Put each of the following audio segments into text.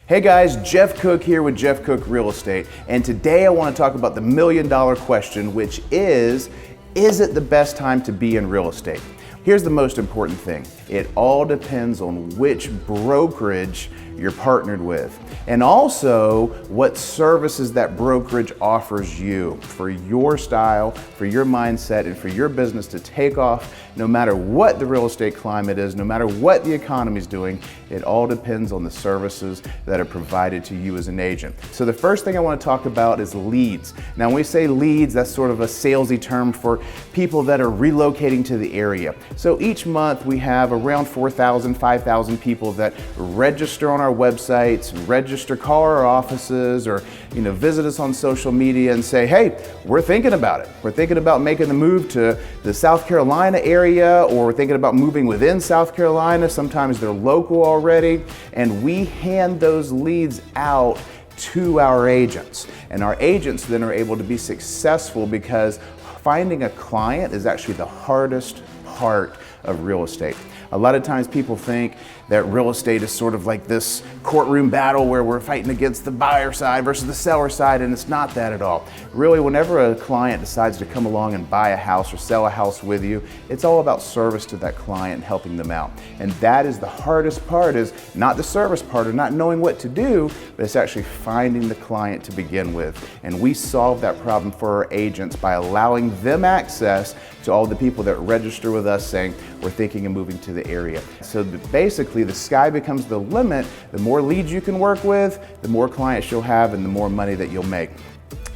Hey guys, Jeff Cook here with Jeff Cook Real Estate, and today I want to talk about the million-dollar question, which is it the best time to be in real estate? Here's the most important thing. It all depends on which brokerage you're partnered with, and also what services that brokerage offers you for your style, for your mindset, and for your business to take off no matter what the real estate climate is, no matter what the economy is doing. It all depends on the services that are provided to you as an agent. So the first thing I want to talk about is leads. Now, when we say leads, that's sort of a salesy term for people that are relocating to the area. So each month we have around 4,000, 5,000 people that register on our websites, call our offices, or visit us on social media and say, hey, we're thinking about it. We're thinking about making the move to the South Carolina area, or we're thinking about moving within South Carolina. Sometimes they're local already, and we hand those leads out to our agents. And our agents then are able to be successful, because finding a client is actually the hardest part of real estate. A lot of times people think that real estate is sort of like this courtroom battle where we're fighting against the buyer side versus the seller side, and it's not that at all. Really, whenever a client decides to come along and buy a house or sell a house with you, it's all about service to that client and helping them out. And that is the hardest part, is not the service part or not knowing what to do, but it's actually finding the client to begin with. And we solve that problem for our agents by allowing them access to all the people that register with us saying, we're thinking of moving to the area. So basically, the sky becomes the limit. The more leads you can work with, the more clients you'll have and the more money that you'll make.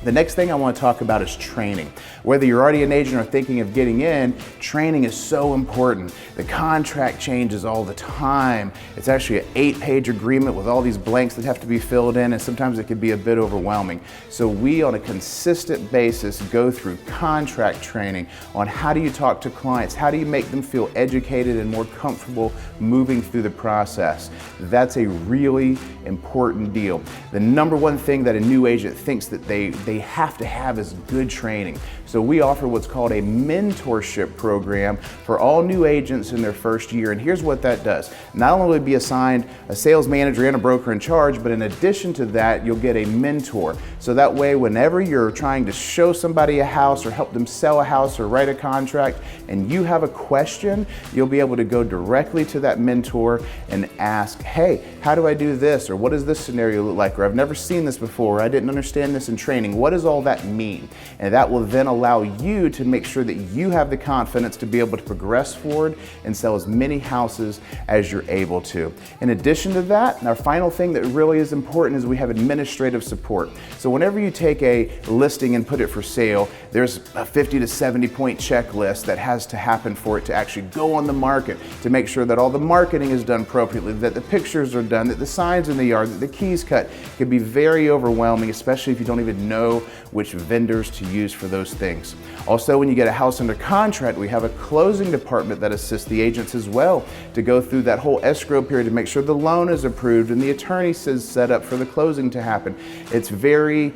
The next thing I want to talk about is training. Whether you're already an agent or thinking of getting in, training is so important. The contract changes all the time. It's actually an 8-page agreement with all these blanks that have to be filled in, and sometimes it can be a bit overwhelming. So we, on a consistent basis, go through contract training on how do you talk to clients, how do you make them feel educated and more comfortable moving through the process. That's a really important deal. The number one thing that a new agent thinks that they have to have is good training. So we offer what's called a mentorship program for all new agents in their first year. And here's what that does. Not only will you be assigned a sales manager and a broker in charge, but in addition to that, you'll get a mentor. So that way, whenever you're trying to show somebody a house or help them sell a house or write a contract and you have a question, you'll be able to go directly to that mentor and ask, hey, how do I do this? Or what does this scenario look like? Or I've never seen this before, or I didn't understand this in training. What does all that mean? And that will then allow you to make sure that you have the confidence to be able to progress forward and sell as many houses as you're able to. In addition to that, our final thing that really is important is we have administrative support. So whenever you take a listing and put it for sale, there's a 50 to 70 point checklist that has to happen for it to actually go on the market, to make sure that all the marketing is done appropriately, that the pictures are done, that the signs in the yard, that the keys cut. It can be very overwhelming, especially if you don't even know which vendors to use for those things. Also, when you get a house under contract, we have a closing department that assists the agents as well to go through that whole escrow period to make sure the loan is approved and the attorney is set up for the closing to happen. It's very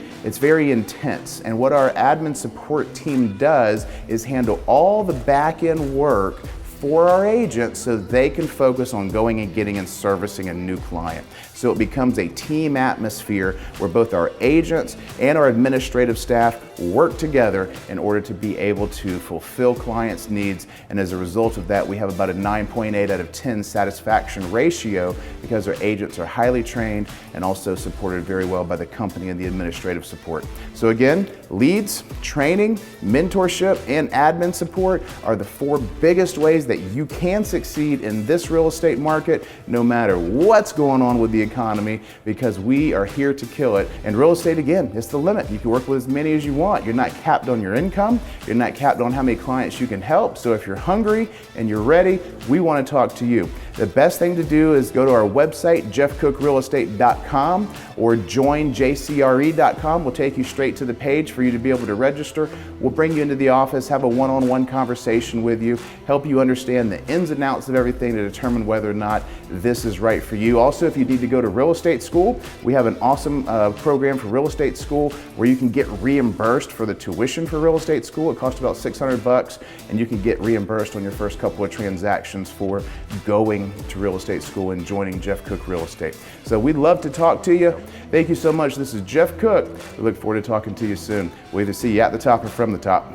intense. And what our admin support team does is handle all the back-end work for our agents so they can focus on going and getting and servicing a new client. So it becomes a team atmosphere where both our agents and our administrative staff work together in order to be able to fulfill clients' needs. And as a result of that, we have about a 9.8 out of 10 satisfaction ratio, because our agents are highly trained and also supported very well by the company and the administrative support. So again, leads, training, mentorship, and admin support are the 4 biggest ways that you can succeed in this real estate market, no matter what's going on with the economy, because we are here to kill it. And real estate, again, it's the limit. You can work with as many as you want. You're not capped on your income. You're not capped on how many clients you can help. So if you're hungry and you're ready, we want to talk to you. The best thing to do is go to our website, jeffcookrealestate.com, or joinjcre.com. We'll take you straight to the page for you to be able to register. We'll bring you into the office, have a one-on-one conversation with you, help you understand understand the ins and outs of everything to determine whether or not this is right for you. Also, if you need to go to real estate school, we have an awesome program for real estate school where you can get reimbursed for the tuition for real estate school. It costs about $600, and you can get reimbursed on your first couple of transactions for going to real estate school and joining Jeff Cook Real Estate. So we'd love to talk to you. Thank you so much. This is Jeff Cook. We look forward to talking to you soon. We'll either see you at the top or from the top.